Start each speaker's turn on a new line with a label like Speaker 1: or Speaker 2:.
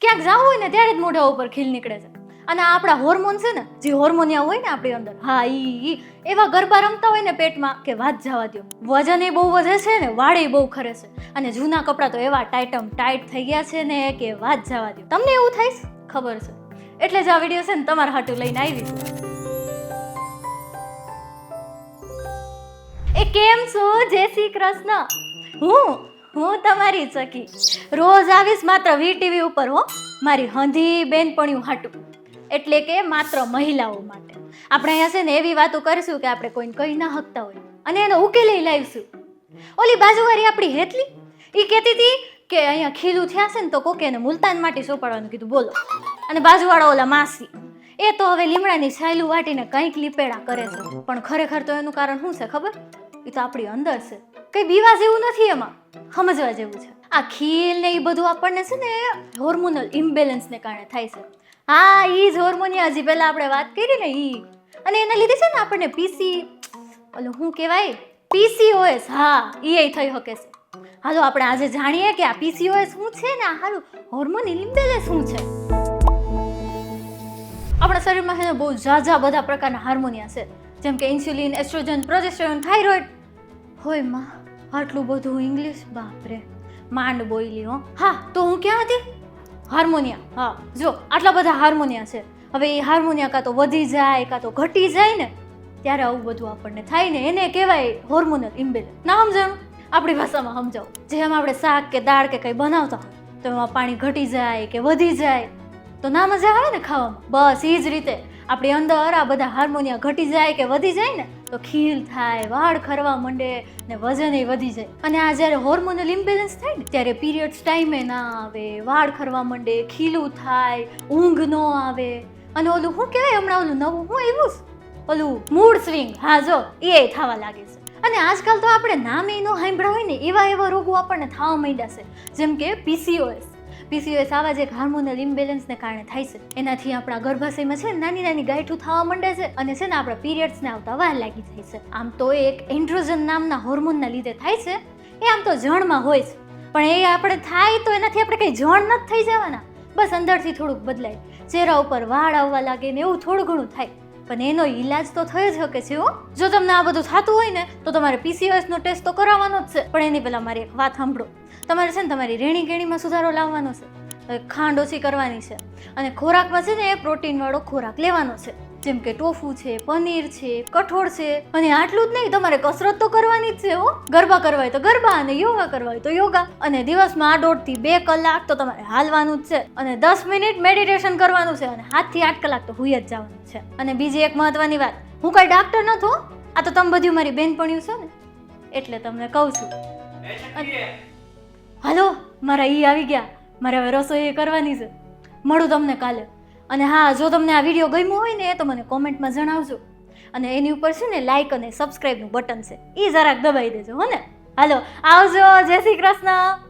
Speaker 1: ક્યાંક જવું હોય ને ત્યારે જ મોઢા ઉપર ખીલ નીકળે છે. અને આપણા હોર્મોન છે ને, જે હોર્મોનિયા હોય ને આપણી અંદર, હા ઈ એવા ગરબા રમતા હોય ને પેટમાં કે વાત જવા દો. વજન એ બહુ વધે છે ને, વાળ બહુ ખરે છે, અને જૂના કપડાં તો એવા ટાઈટ થઈ ગયા છે ને કે વાત જવા દો. તમને એવું થાય છે? ખબર છે, એટલે જ આ વિડીયો છે ને તમારા હાટું લઈને આવી છું. એ કેમ છો? જય શ્રી કૃષ્ણ. હું તમારી સખી રોજ આવીશ માત્ર વીટીવી ઉપર હો, મારી હંધી બેનપણ્યું હાટું, એટલે કે માત્ર મહિલાઓ માટે. આપણે અહીંયા છે ને એવી વાતો કરીશું કે આપણે કોઈને કહી ના શકતા હોય, અને એનો ઉકેલ લાવીશું. ઓલી બાજુવાળી આપણી હેતલી એ કહેતી હતી કે અહીંયા ખીલું થયા છે ને તો કોકે એને મુલતાન માટી સોપાડવાનું કીધું, બોલો. અને બાજુવાળા ઓલા માસી એ તો હવે લીમડાની છાયલું વાટીને કંઈક લીપેડા કરે છે, પણ ખરેખર તો એનું કારણ શું છે ખબર? એ તો આપણી અંદર છે, કઈ બીવા જેવું નથી, એમાં સમજવા જેવું છે. આ ખીલ ને એ બધું આપણને છે ને હોર્મોનલ ઇમ્બેલેન્સને કારણે થાય છે. હા, ઈ જ હોર્મોનિયા હજી પહેલા આપણે વાત કરી ને ઈ, અને એના લીધે છે ને આપણને ઓલું શું કહેવાય, PCOS, હા ઈ થઈ શકે છે. હાલો આપણે આજે જાણીએ કે આ PCOS શું છે ને આ હારું હોર્મોનલ ઇમ્બેલેન્સ શું છે. આપણા શરીરમાં છે ને બહુ ઝાઝા બધા પ્રકારના હાર્મોનિયા છે, જેમ કે ઇન્સ્યુલિન, એસ્ટ્રોજન, પ્રોજેસ્ટેરોન, થાઇરોઇડ. હોય માં, આટલું બધું ઇંગ્લિશ, બાપરે, માંડ બોઈલી હો. હા તો હું ક્યાં હતી? હાર્મોનિયા. હા જો આટલા બધા હાર્મોનિયા છે. હવે એ હાર્મોનિયા કાં તો વધી જાય કાં તો ઘટી જાય ને, ત્યારે આવું બધું આપણને થાય ને, એને કહેવાય હોર્મોનલ ઇમ્બેલેન્સ. ના સમજાણું? આપણી ભાષામાં સમજાવું. જેમ આપણે શાક કે દાળ કે કંઈ બનાવતા હોય તો એમાં પાણી ઘટી જાય કે વધી જાય તો ના મજા આવે ને ખાવામાં. બસ એ જ રીતે આપણી અંદર આ બધા હાર્મોનિયા ઘટી જાય કે વધી જાય ને તો ખીલ થાય, વાળ ખરવા માંડે ને વજન વધી જાય. અને આ જ્યારે હોર્મોનલ ઇમ્બેલેન્સ થાય ને ત્યારે પીરિયડ્સ ટાઈમે ના આવે, વાળ ખરવા માંડે, ખીલું થાય, ઊંઘ ન આવે, અને ઓલું શું કહેવાય હમણાં ઓલું નવું શું આવ્યું છે, ઓલું મૂડ સ્વિંગ. હા જો એ થવા લાગે છે. અને આજકાલ તો આપણે નામે ન સાંભળ્યા હોય ને એવા રોગો આપણને થવા માંડ્યા છે, જેમ કે PCOS આવા જ એક હાર્મોનલ ઇમ્બેલેન્સને કારણે થાય છે. એનાથી આપણા ગર્ભાશયમાં છે નાની નાની ગાંઠું થવા માંડે છે, અને છે ને આપણા પીરિયડ્સને આવતા વાર લાગી જાય છે. આમ તો એક એન્ડ્રોજન નામના હોર્મોનના લીધે થાય છે. એ આમ તો જણમાં હોય છે, પણ એ આપણે થાય તો એનાથી આપણે કંઈ જણ નથી થઈ જવાના, બસ અંદરથી થોડુંક બદલાય, ચહેરા ઉપર વાળ આવવા લાગે ને એવું થોડું ઘણું થાય, પણ એનો ઈલાજ તો થઈ જ શકે છે હો. જો તમને આ બધું થતું હોય ને તો તમારે PCOS નો ટેસ્ટ તો કરાવવાનો જ છે. પણ એની પહેલા મારી એક વાત સાંભળો. તમારે છે ને તમારી રેણી કેણીમાં સુધારો લાવવાનો છે, ખાંડ ઓછી કરવાની છે, અને ખોરાકમાં છે ને પ્રોટીન વાળો ખોરાક લેવાનો છે, જેમ કે ટોફુ છે, પનીર છે, કઠોળ છે. અને આટલું જ નહીં, તમારે કસરત તો કરવાની જ છે હો. ગરબા કરવા હોય તો ગરબા, અને યોગા કરવા હોય તો યોગા. અને દિવસમાં 1.5 થી 2 કલાક તો તમારે હાલવાનું જ છે, અને 10 મિનિટ મેડિટેશન કરવાનું છે, અને 7 થી 8 કલાક તો હુઈ જ જવાનું છે. અને બીજી એક મહત્વની વાત, હું કઈ ડાક્ટર નથી હો, આ તો તમે બધું મારી બેનપણ્યું છો ને એટલે તમને કહું છું. હાલો, મારા ઈ આવી ગયા, મારે હવે રસોઈ કરવાની છે. મળું તમને કાલે. અને હા, જો તમને આ વિડીયો ગમ્યો હોય ને તો મને કોમેન્ટમાં જણાવજો, અને એની ઉપર છે ને લાઈક અને સબસ્ક્રાઈબનું બટન છે, એ જરાક દબાઈ દેજો હો ને. હાલો આવજો, જય શ્રી કૃષ્ણ.